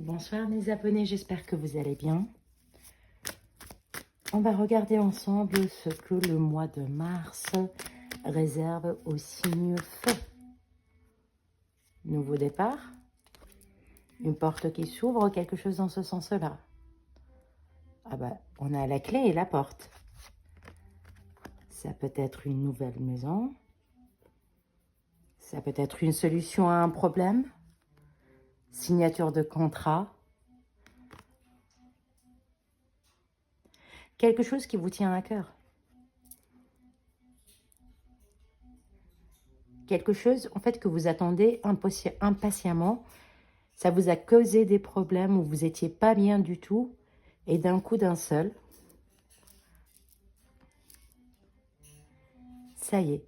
Bonsoir mes abonnés, j'espère que vous allez bien. On va regarder ensemble ce que le mois de mars réserve au signe feu. Nouveau départ, une porte qui s'ouvre, quelque chose dans ce sens-là. Ah bah, on a la clé et la porte. Ça peut être une nouvelle maison. Ça peut être une solution à un problème. Signature de contrat. Quelque chose qui vous tient à cœur. Quelque chose, en fait, que vous attendez impatiemment. Ça vous a causé des problèmes où vous n'étiez pas bien du tout. Et d'un coup, d'un seul, ça y est,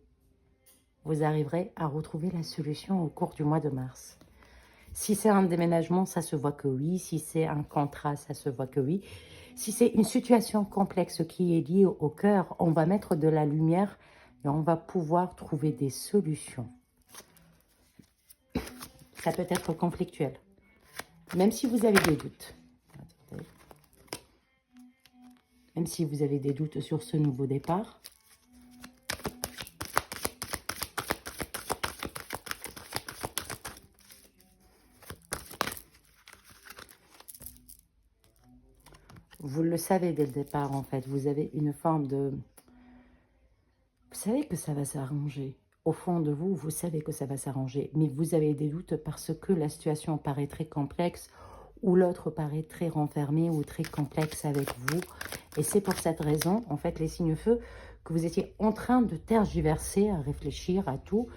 vous arriverez à retrouver la solution au cours du mois de mars. Si c'est un déménagement, ça se voit que oui. Si c'est un contrat, ça se voit que oui. Si c'est une situation complexe qui est liée au cœur, on va mettre de la lumière et on va pouvoir trouver des solutions. Ça peut être conflictuel, même si vous avez des doutes. Attendez. Même si vous avez des doutes sur ce nouveau départ. Vous le savez dès le départ, en fait. Vous avez une forme de... Vous savez que ça va s'arranger. Au fond de vous, vous savez que ça va s'arranger. Mais vous avez des doutes parce que la situation paraît très complexe ou l'autre paraît très renfermé ou très complexe avec vous. Et c'est pour cette raison, en fait, les signes feu, que vous étiez en train de tergiverser, à réfléchir à tout.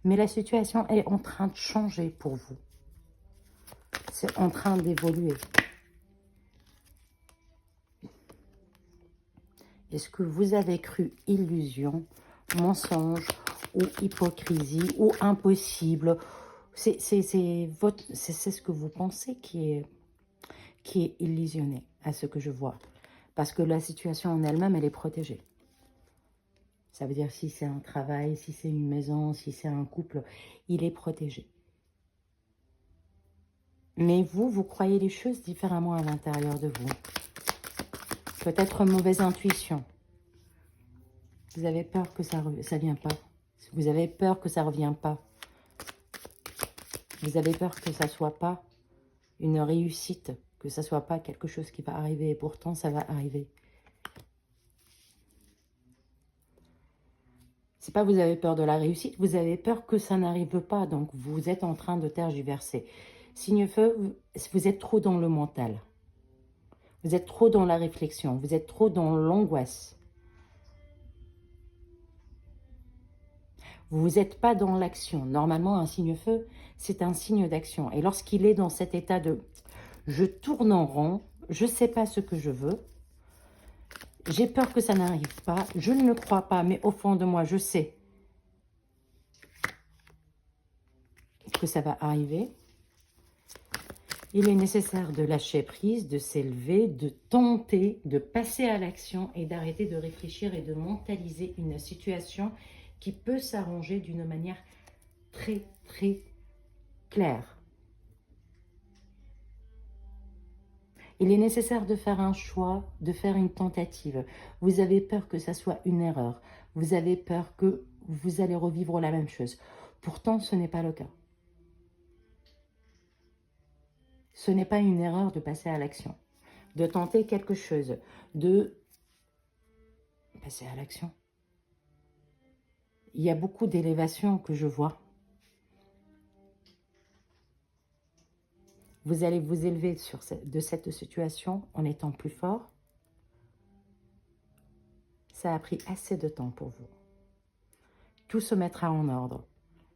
Mais la situation est en train de changer pour vous. C'est en train d'évoluer. Est-ce que vous avez cru illusion, mensonge ou hypocrisie ou impossible? C'est ce que vous pensez qui est illusionné à ce que je vois. Parce que la situation en elle-même, elle est protégée. Ça veut dire si c'est un travail, si c'est une maison, si c'est un couple, il est protégé. Mais vous, vous croyez les choses différemment à l'intérieur de vous. Peut-être mauvaise intuition. Vous avez peur que ça ne vienne pas. Vous avez peur que ça ne revienne pas. Vous avez peur que ça ne soit pas une réussite, que ça ne soit pas quelque chose qui va arriver. Et pourtant, ça va arriver. C'est pas vous avez peur de la réussite, vous avez peur que ça n'arrive pas. Donc, vous êtes en train de tergiverser. Signe feu, vous êtes trop dans le mental. Vous êtes trop dans la réflexion. Vous êtes trop dans l'angoisse. Vous n'êtes pas dans l'action. Normalement, un signe feu, c'est un signe d'action. Et lorsqu'il est dans cet état de « je tourne en rond, je ne sais pas ce que je veux, j'ai peur que ça n'arrive pas, je ne le crois pas, mais au fond de moi, je sais que ça va arriver », il est nécessaire de lâcher prise, de s'élever, de tenter, de passer à l'action et d'arrêter de réfléchir et de mentaliser une situation qui peut s'arranger d'une manière très, très claire. Il est nécessaire de faire un choix, de faire une tentative. Vous avez peur que ça soit une erreur. Vous avez peur que vous allez revivre la même chose. Pourtant, ce n'est pas le cas. Ce n'est pas une erreur de passer à l'action, de tenter quelque chose, de passer à l'action. Il y a beaucoup d'élévation que je vois. Vous allez vous élever de cette situation en étant plus fort. Ça a pris assez de temps pour vous. Tout se mettra en ordre.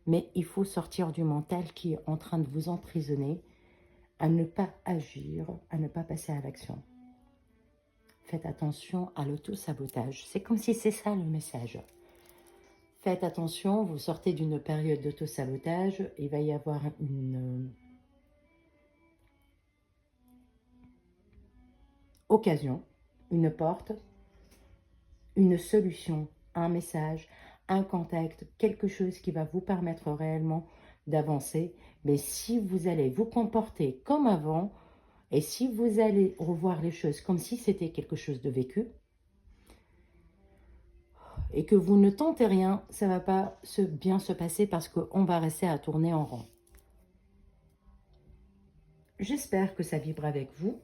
Mais il faut sortir du mental qui est en train de vous emprisonner à ne pas agir, à ne pas passer à l'action. Faites attention à l'auto-sabotage. C'est comme si c'est ça le message. Faites attention, vous sortez d'une période d'auto-sabotage. Il va y avoir une occasion, une porte, une solution, un message, un contact, quelque chose qui va vous permettre réellement d'avancer. Mais si vous allez vous comporter comme avant, Et si vous allez revoir les choses comme si c'était quelque chose de vécu, et que vous ne tentez rien, ça ne va pas bien se passer parce qu'on va rester à tourner en rond. J'espère que ça vibre avec vous.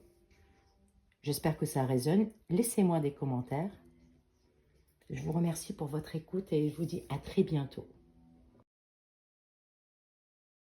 J'espère que ça résonne. Laissez-moi des commentaires. Je vous remercie pour votre écoute et je vous dis à très bientôt.